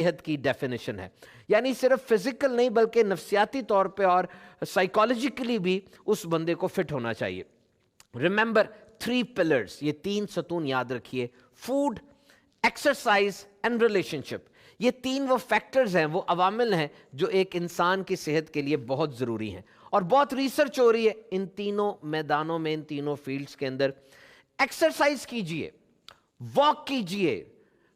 صحت کی ڈیفینیشن ہے، یعنی صرف فزیکل نہیں بلکہ نفسیاتی طور پہ اور سائیکالوجیکلی بھی اس بندے کو فٹ ہونا چاہیے۔ ریممبر 3 پلرز، یہ 3 ستون یاد رکھیے: فوڈ، ایکسرسائز اینڈ ریلیشن شپ۔ یہ 3 وہ فیکٹرز ہیں، وہ عوامل ہیں جو ایک انسان کی صحت کے لیے بہت ضروری ہیں، اور بہت ریسرچ ہو رہی ہے ان تینوں میدانوں میں، ان تینوں فیلڈز کے اندر۔ ایکسرسائز کیجئے، واک کیجئے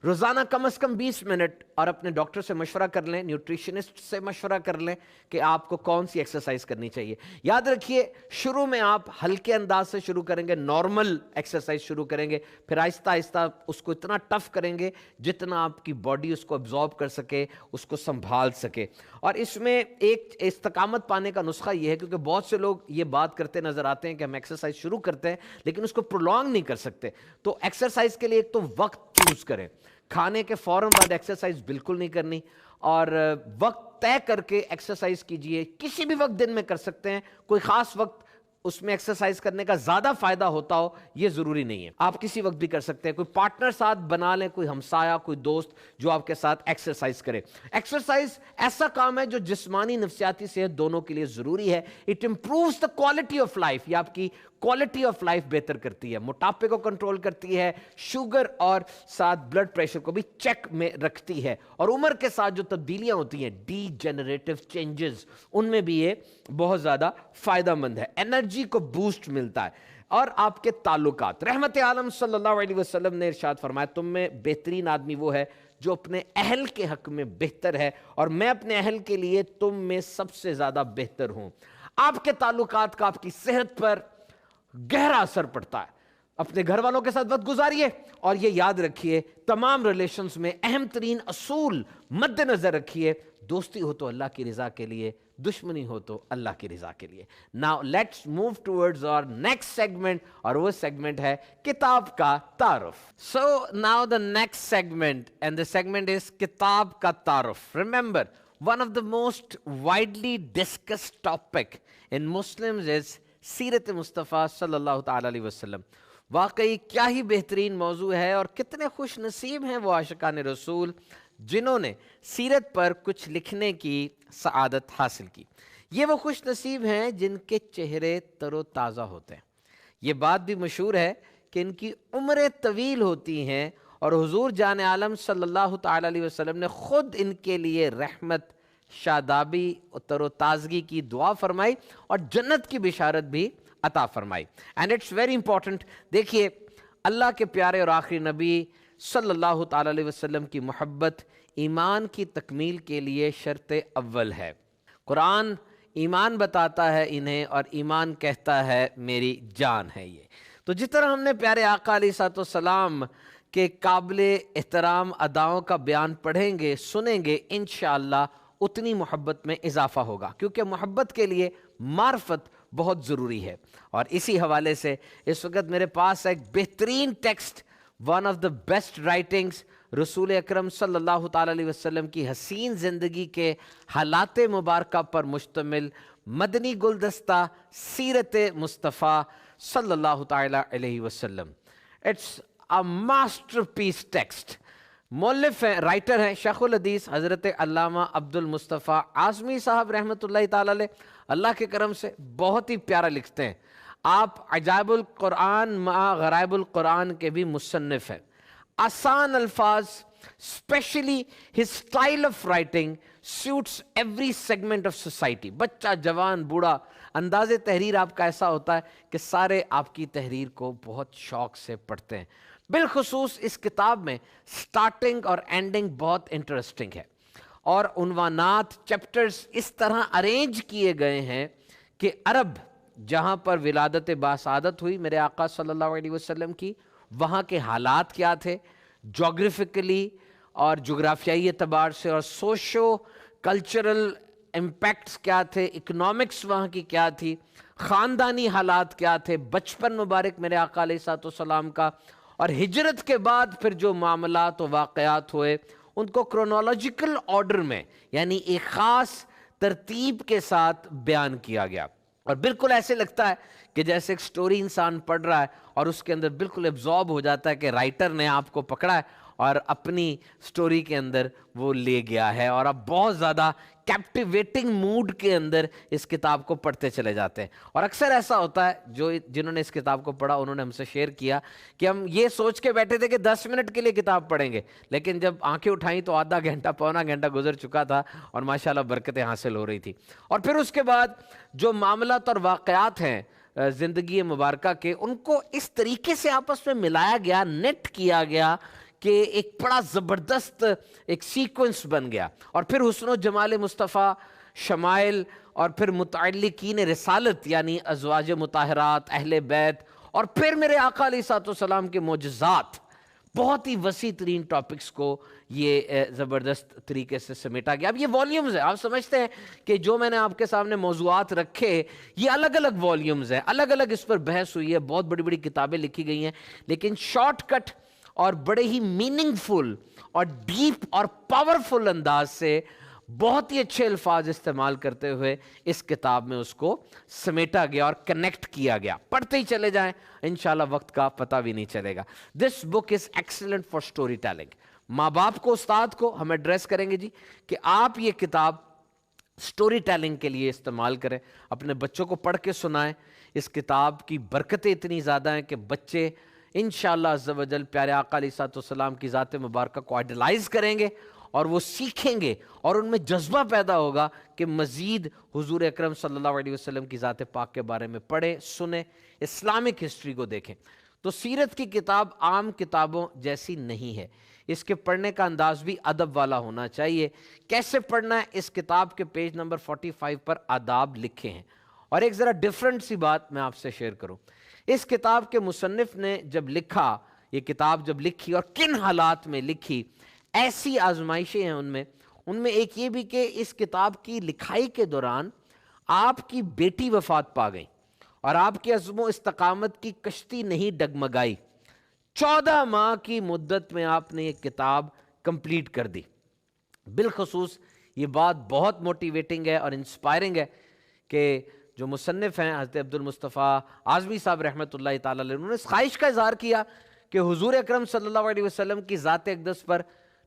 روزانہ کم از کم 20 منٹ، اور اپنے ڈاکٹر سے مشورہ کر لیں، نیوٹریشنسٹ سے مشورہ کر لیں کہ آپ کو کون سی ایکسرسائز کرنی چاہیے۔ یاد رکھیے شروع میں آپ ہلکے انداز سے شروع کریں گے، نارمل ایکسرسائز شروع کریں گے، پھر آہستہ آہستہ اس کو اتنا ٹف کریں گے جتنا آپ کی باڈی اس کو ابزارب کر سکے، اس کو سنبھال سکے۔ اور اس میں ایک استقامت پانے کا نسخہ یہ ہے، کیونکہ بہت سے لوگ یہ بات کرتے نظر آتے ہیں کہ ہم ایکسرسائز شروع کرتے ہیں لیکن اس کو پرولونگ نہیں کر سکتے، تو ایکسرسائز کے لیے ایک تو وقت چوز کریں، کھانے کے فوراً بعد ایکسرسائز بالکل نہیں کرنی، اور وقت طے کر کے ایکسرسائز کیجئے۔ کسی بھی وقت دن میں کر سکتے ہیں، کوئی خاص وقت اس میں ایکسرسائز کرنے کا زیادہ فائدہ ہوتا ہو یہ ضروری نہیں ہے، آپ کسی وقت بھی کر سکتے ہیں۔ کوئی پارٹنر ساتھ بنا لیں، کوئی ہمسایہ، کوئی دوست جو آپ کے ساتھ ایکسرسائز کرے۔ ایکسرسائز ایسا کام ہے جو جسمانی نفسیاتی صحت دونوں کے لیے ضروری ہے۔ It improves the quality of life, یہ آپ کی کوالٹی آف لائف بہتر کرتی ہے، موٹاپے کو کنٹرول کرتی ہے، شوگر اور ساتھ بلڈ پریشر کو بھی چیک میں رکھتی ہے، اور عمر کے ساتھ جو تبدیلیاں ہوتی ہیں، ڈی جنریٹو چینجز، ان میں بھی یہ بہت زیادہ فائدہ مند ہے۔ انرجی کو بوسٹ ملتا ہے، اور آپ کے تعلقات۔ رحمت عالم صلی اللہ علیہ وسلم نے ارشاد فرمایا تم میں بہترین آدمی وہ ہے جو اپنے اہل کے حق میں بہتر ہے، اور میں اپنے اہل کے لیے تم میں سب سے زیادہ بہتر ہوں۔ آپ کے تعلقات کا آپ کی صحت پر گہرا اثر پڑتا ہے۔ اپنے گھر والوں کے ساتھ وقت گزاریے، اور یہ یاد رکھیے تمام ریلیشنز میں اہم ترین اصول مد نظر رکھیے: دوستی ہو تو اللہ کی رضا کے لیے، دشمنی ہو تو اللہ کی رضا کے لیے۔ Now let's move towards our next segment، اور وہ segment ہے کتاب کا تعارف۔ So now the next segment, and the segment is کتاب کا تعارف۔ Remember, one of the most widely discussed topic in Muslims is سیرت مصطفیٰ صلی اللہ تعالیٰ علیہ وسلم۔ واقعی کیا ہی بہترین موضوع ہے، اور کتنے خوش نصیب ہیں وہ عاشقان رسول جنہوں نے سیرت پر کچھ لکھنے کی سعادت حاصل کی۔ یہ وہ خوش نصیب ہیں جن کے چہرے تر و تازہ ہوتے ہیں۔ یہ بات بھی مشہور ہے کہ ان کی عمریں طویل ہوتی ہیں، اور حضور جان عالم صلی اللہ تعالیٰ علیہ وسلم نے خود ان کے لیے رحمت، شادابی اور تر و تازگی کی دعا فرمائی، اور جنت کی بشارت بھی عطا فرمائی۔ اینڈ اٹس ویری امپورٹنٹ، دیکھیے اللہ کے پیارے اور آخری نبی صلی اللہ تعالیٰ علیہ وسلم کی محبت ایمان کی تکمیل کے لیے شرط اول ہے۔ قرآن ایمان بتاتا ہے انہیں، اور ایمان کہتا ہے میری جان ہے یہ۔ تو جس طرح ہم نے پیارے آقا علیہ الصلوۃ والسلام کے قابل احترام اداؤں کا بیان پڑھیں گے، سنیں گے، انشاءاللہ اتنی محبت میں اضافہ ہوگا، کیونکہ محبت کے لیے معرفت بہت ضروری ہے۔ اور اسی حوالے سے اس وقت میرے پاس ایک بہترین text, one of the best writings, رسول اکرم صلی اللہ تعالیٰ علیہ وسلم کی حسین زندگی کے حالات مبارکہ پر مشتمل مدنی گلدستہ سیرت مصطفیٰ صلی اللہ تعالیٰ علیہ وسلم۔ It's a masterpiece text. مؤلف ہیں، رائٹر ہیں، شیخ الحدیث حضرت علامہ عبد المصطفیٰ اعظمی صاحب رحمۃ اللہ تعالیٰ علیہ۔ اللہ کے کرم سے بہت ہی پیارا لکھتے ہیں۔ آپ عجائب القرآن مع غرائب القرآن کے بھی مصنف ہیں۔ آسان الفاظ، especially his style of writing suits every segment of society. بچہ، جوان، بوڑھا، انداز تحریر آپ کا ایسا ہوتا ہے کہ سارے آپ کی تحریر کو بہت شوق سے پڑھتے ہیں۔ بالخصوص اس کتاب میں سٹارٹنگ اور اینڈنگ بہت انٹرسٹنگ ہے، اور عنوانات، چیپٹرز اس طرح ارینج کیے گئے ہیں کہ عرب جہاں پر ولادت باسعادت ہوئی میرے آقا صلی اللہ علیہ وسلم کی، وہاں کے حالات کیا تھے جغرافیکلی اور جغرافیائی اعتبار سے، اور سوشو کلچرل امپیکٹس کیا تھے، اکنامکس وہاں کی کیا تھی، خاندانی حالات کیا تھے، بچپن مبارک میرے آقا علیہ الصلوۃ والسلام کا، اور ہجرت کے بعد پھر جو معاملات و واقعات ہوئے ان کو کرونالوجیکل آرڈر میں، یعنی ایک خاص ترتیب کے ساتھ بیان کیا گیا۔ اور بالکل ایسے لگتا ہے کہ جیسے ایک سٹوری انسان پڑھ رہا ہے اور اس کے اندر بالکل ایبزارب ہو جاتا ہے کہ رائٹر نے آپ کو پکڑا ہے اور اپنی سٹوری کے اندر وہ لے گیا ہے، اور اب بہت زیادہ کیپٹیویٹنگ موڈ کے اندر اس کتاب کو پڑھتے چلے جاتے ہیں۔ اور اکثر ایسا ہوتا ہے، جنہوں نے اس کتاب کو پڑھا انہوں نے ہم سے شیئر کیا کہ ہم یہ سوچ کے بیٹھے تھے کہ 10 منٹ کے لیے کتاب پڑھیں گے، لیکن جب آنکھیں اٹھائیں تو آدھا گھنٹہ پونا گھنٹہ گزر چکا تھا اور ماشاءاللہ برکتیں حاصل ہو رہی تھی۔ اور پھر اس کے بعد جو معاملات اور واقعات ہیں زندگی مبارکہ کے، ان کو اس طریقے سے آپس میں ملایا گیا، نیٹ کیا گیا کہ ایک بڑا زبردست ایک سیکوینس بن گیا۔ اور پھر حسن و جمال مصطفیٰ، شمائل، اور پھر متعلقین رسالت یعنی ازواج مطہرات، اہل بیت، اور پھر میرے آقا علیہ الصلوۃ والسلام کے معجزات، بہت ہی وسیع ترین ٹاپکس کو یہ زبردست طریقے سے سمیٹا گیا۔ اب یہ والیومز ہیں، آپ سمجھتے ہیں کہ جو میں نے آپ کے سامنے موضوعات رکھے یہ الگ الگ والیومز ہیں، الگ الگ اس پر بحث ہوئی ہے، بہت بڑی بڑی کتابیں لکھی گئی ہیں، لیکن شارٹ کٹ اور بڑے ہی میننگ فل اور ڈیپ اور پاورفل انداز سے بہت ہی اچھے الفاظ استعمال کرتے ہوئے اس کتاب میں اس کو سمیٹا گیا اور کنیکٹ کیا گیا۔ پڑھتے ہی چلے جائیں، انشاءاللہ وقت کا پتہ بھی نہیں چلے گا۔ This book is excellent for story telling. ماں باپ کو، استاد کو ہم ایڈریس کریں گے جی کہ آپ یہ کتاب سٹوری ٹیلنگ کے لیے استعمال کریں، اپنے بچوں کو پڑھ کے سنائیں۔ اس کتاب کی برکتیں اتنی زیادہ ہیں کہ بچے انشاءاللہ عز و جل پیارے آقا علیہ الصلوۃ والسلام کی ذات مبارکہ کو آئیڈلائز کریں گے، اور وہ سیکھیں گے، اور ان میں جذبہ پیدا ہوگا کہ مزید حضور اکرم صلی اللہ علیہ وسلم کی ذات پاک کے بارے میں پڑھیں، سنیں، اسلامک ہسٹری کو دیکھیں۔ تو سیرت کی کتاب عام کتابوں جیسی نہیں ہے، اس کے پڑھنے کا انداز بھی ادب والا ہونا چاہیے۔ کیسے پڑھنا ہے؟ اس کتاب کے پیج نمبر 45 پر آداب لکھے ہیں۔ اور ایک ذرا ڈیفرنٹ سی بات میں آپ سے شیئر کروں، اس کتاب کے مصنف نے جب لکھا، یہ کتاب جب لکھی اور کن حالات میں لکھی، ایسی آزمائشیں ہیں ان میں ایک یہ بھی کہ اس کتاب کی لکھائی کے دوران آپ کی بیٹی وفات پا گئی اور آپ کی عزم و استقامت کی کشتی نہیں ڈگمگائی۔ 14 ماہ کی مدت میں آپ نے یہ کتاب کمپلیٹ کر دی۔ بالخصوص یہ بات بہت موٹیویٹنگ ہے اور انسپائرنگ ہے کہ جو مصنف ہیں حضرت عبد المصطفیٰ اعظمی صاحب رحمۃ اللہ تعالی علیہ، انہوں نے اس خواہش کا اظہار کیا کہ حضور اکرم صلی اللہ علیہ وسلم کی ذات اقدس پر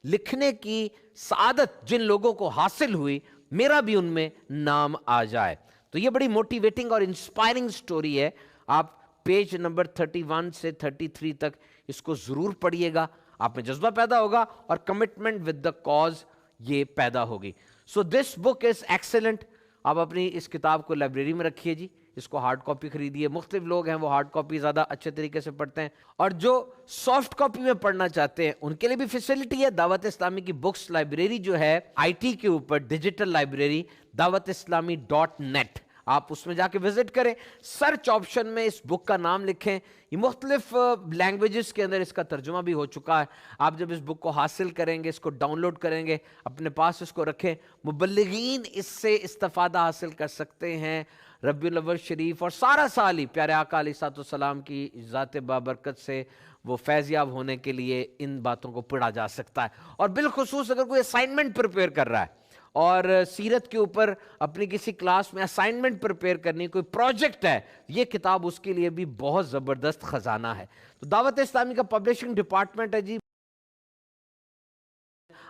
لکھنے کی سعادت جن لوگوں کو حاصل ہوئی، میرا بھی ان میں نام آ جائے۔ تو یہ بڑی موٹیویٹنگ اور انسپائرنگ سٹوری ہے۔ آپ پیج نمبر 31 سے 33 تک اس کو ضرور پڑھیے گا، آپ میں جذبہ پیدا ہوگا اور کمٹمنٹ ود دا کاز یہ پیدا ہوگی۔ سو دس بک از ایکسلنٹ۔ آپ اپنی اس کتاب کو لائبریری میں رکھیے جی، اس کو ہارڈ کاپی خریدیے۔ مختلف لوگ ہیں وہ ہارڈ کاپی زیادہ اچھے طریقے سے پڑھتے ہیں، اور جو سافٹ کاپی میں پڑھنا چاہتے ہیں ان کے لیے بھی فیسلٹی ہے۔ دعوت اسلامی کی بکس لائبریری جو ہے IT کے اوپر، ڈیجیٹل لائبریری dawatislami.net، آپ اس میں جا کے وزٹ کریں، سرچ آپشن میں اس بک کا نام لکھیں، یہ مختلف لینگویجز کے اندر اس کا ترجمہ بھی ہو چکا ہے۔ آپ جب اس بک کو حاصل کریں گے، اس کو ڈاؤن لوڈ کریں گے، اپنے پاس اس کو رکھیں، مبلغین اس سے استفادہ حاصل کر سکتے ہیں۔ ربیع الاول شریف اور سارا سال ہی پیارے آقا علیہ الصلوۃ والسلام کی ذات بابرکت سے وہ فیض یاب ہونے کے لیے ان باتوں کو پڑھا جا سکتا ہے۔ اور بالخصوص اگر کوئی اسائنمنٹ پریپیئر کر رہا ہے اور سیرت کے اوپر اپنی کسی کلاس میں اسائنمنٹ پریپیئر کرنی، کوئی پروجیکٹ ہے، یہ کتاب اس کے لیے بھی بہت زبردست خزانہ ہے۔ تو دعوت اسلامی کا پبلشنگ ڈپارٹمنٹ ہے جی،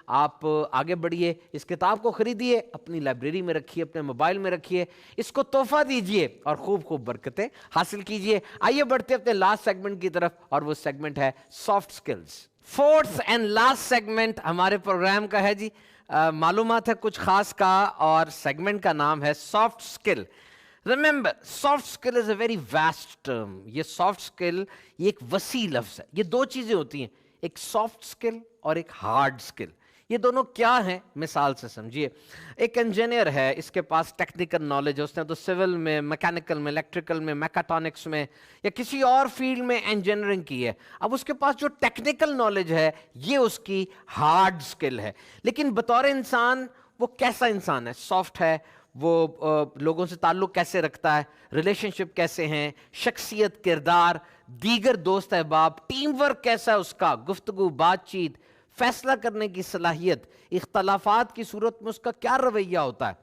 آپ آگے بڑھیے، اس کتاب کو خریدیے، اپنی لائبریری میں رکھیے، اپنے موبائل میں رکھیے، اس کو تحفہ دیجئے اور خوب خوب برکتیں حاصل کیجئے۔ آئیے بڑھتے اپنے لاسٹ سیگمنٹ کی طرف، اور وہ سیگمنٹ ہے soft skills. Fourth and last segment ہمارے پروگرام کا ہے جی، معلومات ہے کچھ خاص کا، اور سیگمنٹ کا نام ہے soft skill. Remember, soft skill is a very vast term. یہ سافٹ سکل یہ ایک وسیع لفظ ہے۔ یہ دو چیزیں ہوتی ہیں، ایک سافٹ سکل اور ایک ہارڈ سکل۔ یہ دونوں کیا ہیں؟ مثال سے سمجھیے، ایک انجینئر ہے، اس کے پاس ٹیکنیکل نالج ہے، اس نے تو سول میں، میکینیکل میں، الیکٹریکل میں، میکاٹرونکس میں یا کسی اور فیلڈ میں انجینئرنگ کی ہے۔ اب اس کے پاس جو ٹیکنیکل نالج ہے یہ اس کی ہارڈ سکل ہے، لیکن بطور انسان وہ کیسا انسان ہے؟ سافٹ ہے، وہ لوگوں سے تعلق کیسے رکھتا ہے، ریلیشن شپ کیسے ہیں، شخصیت، کردار، دیگر دوست احباب، ٹیم ورک کیسا ہے اس کا، گفتگو، بات چیت، فیصلہ کرنے کی صلاحیت، اختلافات کی صورت میں اس کا کیا رویہ ہوتا ہے،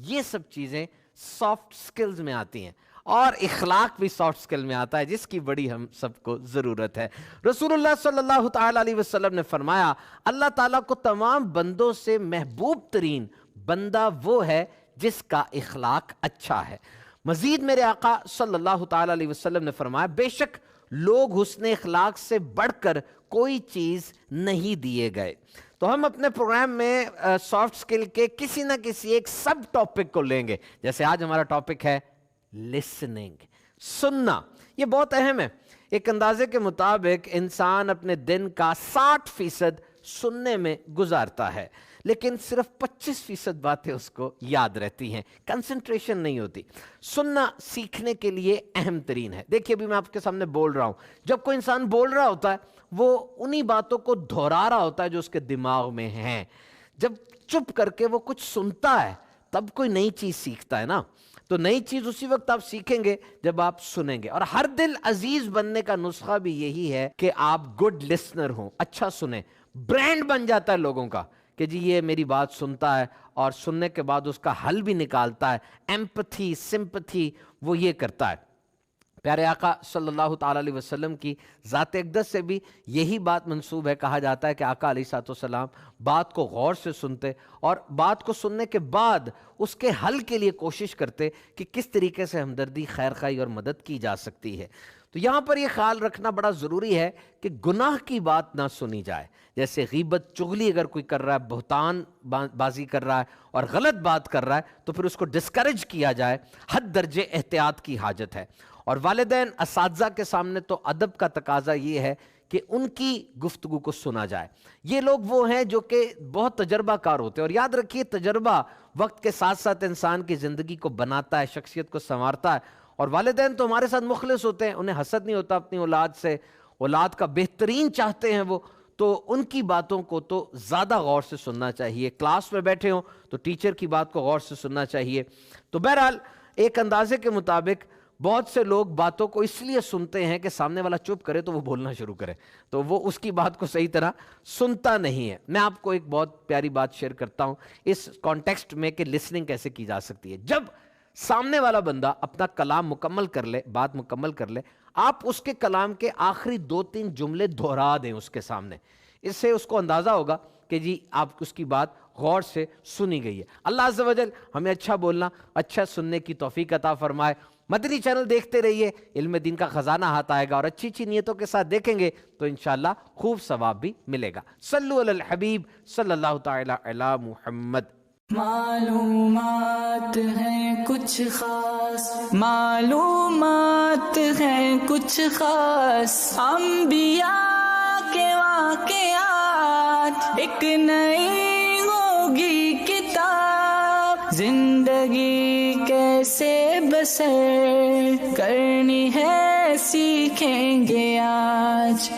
یہ سب چیزیں سافٹ سکلز میں آتی ہیں۔ اور اخلاق بھی سافٹ اسکل میں آتا ہے، جس کی بڑی ہم سب کو ضرورت ہے۔ رسول اللہ صلی اللہ تعالیٰ علیہ وسلم نے فرمایا اللہ تعالیٰ کو تمام بندوں سے محبوب ترین بندہ وہ ہے جس کا اخلاق اچھا ہے۔ مزید میرے آقا صلی اللہ تعالیٰ علیہ وسلم نے فرمایا بے شک لوگ حسن اخلاق سے بڑھ کر کوئی چیز نہیں دیے گئے۔ تو ہم اپنے پروگرام میں سافٹ اسکل کے کسی نہ کسی ایک سب ٹاپک کو لیں گے، جیسے آج ہمارا ٹاپک ہے لسننگ، سننا۔ یہ بہت اہم ہے۔ ایک اندازے کے مطابق انسان اپنے دن کا 60% سننے میں گزارتا ہے، لیکن صرف 25% باتیں اس کو یاد رہتی ہیں، کنسنٹریشن نہیں ہوتی۔ سننا سیکھنے کے لیے اہم ترین ہے۔ دیکھیے ابھی میں آپ کے سامنے بول رہا ہوں، جب کوئی انسان بول رہا ہوتا ہے وہ انہی باتوں کو دہرا رہا ہوتا ہے جو اس کے دماغ میں ہیں۔ جب چپ کر کے وہ کچھ سنتا ہے تب کوئی نئی چیز سیکھتا ہے نا، تو نئی چیز اسی وقت آپ سیکھیں گے جب آپ سنیں گے۔ اور ہر دل عزیز بننے کا نسخہ بھی یہی ہے کہ آپ گڈ لسنر ہوں، اچھا سنیں۔ برانڈ بن جاتا ہے لوگوں کا کہ جی یہ میری بات سنتا ہے اور سننے کے بعد اس کا حل بھی نکالتا ہے، ایمپتھی، سمپتھی وہ یہ کرتا ہے۔ پیارے آقا صلی اللہ تعالیٰ علیہ وسلم کی ذات اقدس سے بھی یہی بات منسوب ہے۔ کہا جاتا ہے کہ آقا علیہ الصلوۃ والسلام بات کو غور سے سنتے اور بات کو سننے کے بعد اس کے حل کے لیے کوشش کرتے کہ کس طریقے سے ہمدردی، خیرخواہی اور مدد کی جا سکتی ہے۔ تو یہاں پر یہ خیال رکھنا بڑا ضروری ہے کہ گناہ کی بات نہ سنی جائے، جیسے غیبت، چغلی اگر کوئی کر رہا ہے، بہتان بازی کر رہا ہے اور غلط بات کر رہا ہے تو پھر اس کو ڈسکریج کیا جائے۔ حد درجے احتیاط کی حاجت ہے۔ اور والدین، اساتذہ کے سامنے تو ادب کا تقاضا یہ ہے کہ ان کی گفتگو کو سنا جائے۔ یہ لوگ وہ ہیں جو کہ بہت تجربہ کار ہوتے ہیں، اور یاد رکھیے تجربہ وقت کے ساتھ ساتھ انسان کی زندگی کو بناتا ہے، شخصیت کو سنوارتا ہے۔ اور والدین تو ہمارے ساتھ مخلص ہوتے ہیں، انہیں حسد نہیں ہوتا اپنی اولاد سے، اولاد کا بہترین چاہتے ہیں وہ، تو ان کی باتوں کو تو زیادہ غور سے سننا چاہیے۔ کلاس میں بیٹھے ہوں تو ٹیچر کی بات کو غور سے سننا چاہیے۔ تو بہرحال ایک اندازے کے مطابق بہت سے لوگ باتوں کو اس لیے سنتے ہیں کہ سامنے والا چپ کرے تو وہ بولنا شروع کرے، تو وہ اس کی بات کو صحیح طرح سنتا نہیں ہے۔ میں آپ کو ایک بہت پیاری بات شیئر کرتا ہوں اس کانٹیکسٹ میں کہ لسننگ کیسے کی جا سکتی ہے۔ جب سامنے والا بندہ اپنا کلام مکمل کر لے، بات مکمل کر لے، آپ اس کے کلام کے آخری 2-3 جملے دہرا دیں اس کے سامنے، اس سے اس کو اندازہ ہوگا کہ جی آپ اس کی بات غور سے سنی گئی ہے۔ اللہ عز و جل ہمیں اچھا بولنا، اچھا سننے کی توفیق عطا فرمائے۔ مدنی چینل دیکھتے رہیے، علم دین کا خزانہ ہاتھ آئے گا، اور اچھی اچھی نیتوں کے ساتھ دیکھیں گے تو انشاءاللہ خوب ثواب بھی ملے گا۔ صلو علی الحبیب صلی اللہ تعالی علی محمد۔ معلومات ہیں کچھ خاص، معلومات ہیں کچھ خاص، انبیاء کے واقعات، ایک نئی ہوگی کتاب، زندگی کیسے بسر کرنی ہے سیکھیں گے آج۔